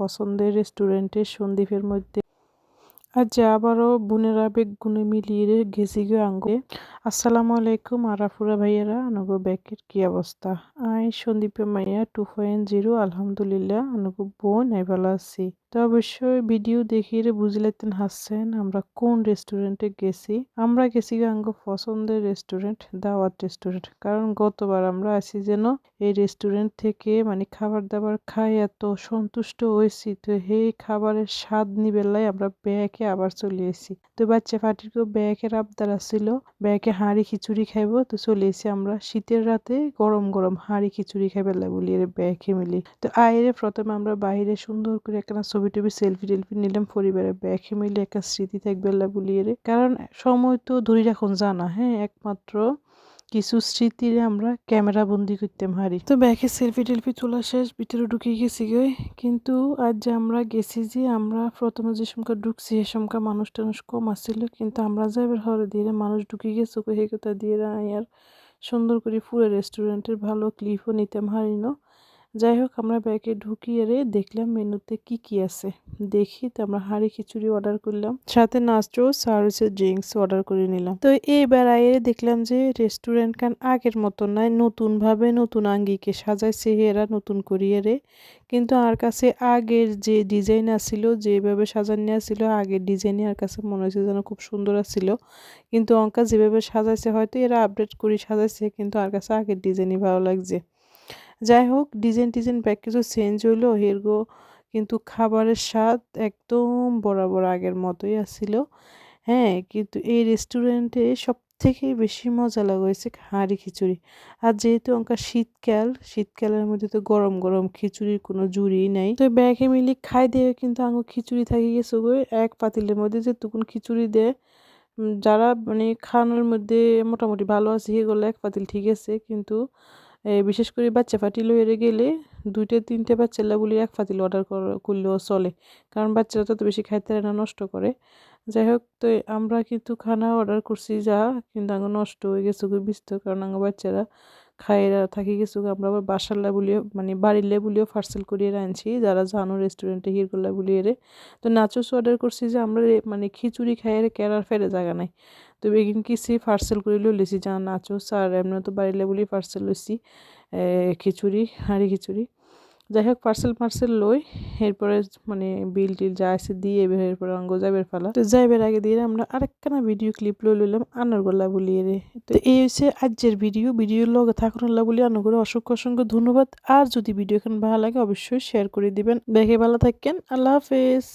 পছন্দের রেস্টুরেন্টের সন্দ্বীপের মধ্যে। আজ আবারও বোনেরা বেগুনে মিলিয়ে গেছি গো আঙ্গে। আসসালামু আলাইকুম আরাফুরা ভাইয়ারা আনগো ব্যাকের কি অবস্থা? আই সন্দীপে মাইয়া 2.0 আলহামদুলিল্লাহ আনগো বোন আই ভালো আছি। তো অবশ্যই ভিডিও দেখিয়ে বুঝলেতেন হাসছেন আমরা কোন রেস্টুরেন্টে গেছি। আমরা গেছি গো আঙ্গো পছন্দের রেস্টুরেন্ট দাওয়াত রেস্টুরেন্ট। কারণ গতবার আমরা আসি যেন এই রেস্টুরেন্ট থেকে মানে খাবার দাবার খাই এত সন্তুষ্ট হয়েছি, তো এই খাবারের স্বাদ নিবেলাই আমরা ব্যাকে আবার চলে এসেছি। তো বাচ্চা ফাটিরকেও ব্যাকের আবদার ছিল, ব্যাকে হাঁড়ি খিচুড়ি খাইবো, তো চলে এসেছি আমরা শীতের রাতে গরম গরম হাঁড়ি খিচুড়ি খাইবেলা বলি এর ব্যাকে মিলি। তো আইরে প্রথমে আমরা বাইরে সুন্দর করে একটা ছবি টবি সেলফি টেলফি নিলাম পরিবারের ব্যাকে মিলে একটা স্মৃতি থাকবেলা বলি এর। কারণ সময় তো ধরে রাখুন জানা, হ্যাঁ, একমাত্র কিছু স্মৃতিরে আমরা ক্যামেরা বন্দি করতে পারি। তো ব্যাকে সেলফি টেলফি তোলা শেষ, ভিতরে ঢুকে গেছি গে। কিন্তু আজ যে আমরা গেছি যে আমরা প্রথমে যে সমকা ঢুকছি সে সমকা মানুষ টানুষ কম আসছিল, কিন্তু আমরা যাইবার হরে দিয়ে মানুষ ঢুকে গেছে হে কথা দিয়ে আর সুন্দর করে পুরো রেস্টুরেন্টের ভালো ক্লিপও নিতাম হারিনো। যাই হোক আমরা ব্যাগে ঢুকিয়ে দেখলাম মেনুতে কি কি আছে। দেখি তো আমরা হাঁড়ি খিচুড়ি অর্ডার করলাম, সাথে নাস্তো সার্ভিসের ড্রিঙ্কস অর্ডার করে নিলাম। তো এইবার আইয়ে দেখলাম যে রেস্টুরেন্ট কান আগের মতো নাই, নতুন ভাবে নতুন আঙ্গিকে সাজাইছে এরা নতুন করিয়ে কিন্তু আর কাছে আগের যে ডিজাইন আসছিল, যেভাবে সাজানো ছিল আগের ডিজাইনই আর কাছে মনে হয়েছে যেন খুব সুন্দর আসছিল। কিন্তু অঙ্কা যেভাবে সাজাইছে হয়তো এরা আপডেট করে সাজাইছে, কিন্তু আর কাছে আগের ডিজাইনই ভালো লাগছে। যাই হোক ডিজাইন ব্যাগ কিছু চেঞ্জ হইলো হেরগো, কিন্তু খাবারের স্বাদ একদম বরাবর আগের মতোই আসছিল। হ্যাঁ, কিন্তু এই রেস্টুরেন্টে সব থেকে বেশি মজা লাগাইছে হাঁড়ি খিচুড়ি। আর যেহেতু অঙ্কা শীতকালের মধ্যে তো গরম গরম খিচুড়ির কোনো জুড়িই নাই। তো ব্যাগে মিলি খাই দিয়ে কিন্তু আঙ্গো খিচুড়ি থাকি গেছে গো এক পাতিলের মধ্যে যে টুকুন খিচুড়ি দেয়। যারা মানে খাওয়ানোর মধ্যে মোটামুটি ভালো আছে সেগুলো এক পাতিল ঠিক আছে, কিন্তু বিশেষ করে বাচ্চা ফাটি লইয়ে গেলে 2-3টে বাচ্চালা বলি এক পাতিল অর্ডার করলেও চলে, কারণ বাচ্চারা তত বেশি খাইতে পারে না, নষ্ট করে। যাই হোক তো আমরা কিন্তু খানা অর্ডার করছি যা, কিন্তু আগে নষ্ট হয়ে গেছে খুব বিস্তর, কারণ আমার বাচ্চারা খাইরা থাকি গেছে। আমরা আবার বাসাল্লা বলিও মানে বাড়িলে বলিও পার্সেল করিয়ে আনছি, যারা জানো রেস্টুরেন্টে হিরগোল্লা বলিয়ে তো নাচোস অর্ডার করছি যে আমরা মানে খিচুড়ি খাইয়ে কেরার ফেরে জায়গা নাই। তো বেগিন কিসি পার্সেল করে লইছি যা নাচোস, আর এমনি তো বাড়িলে বলি পার্সেল লইছি খিচুড়ি হাঁড়ি খিচুড়ি। যাই হোক পার্সেল লই এরপরে মানে বিল টিল যা আছে দিয়ে এরপরে অঙ্গ যাইবের ফেলা। তো যাইবের আগে দিয়ে আমরা আরেকখানা ভিডিও ক্লিপ লইলাম আনারগোল্লা বলিয়ে তো এই হচ্ছে আজকের ভিডিওর লগে থাকুন বলি আনারগোল্লা অসংখ্য ধন্যবাদ। আর যদি ভিডিও এখন ভালো লাগে অবশ্যই শেয়ার করে দিবেন। দেখে ভালো থাকেন, আল্লাহ হাফেজ।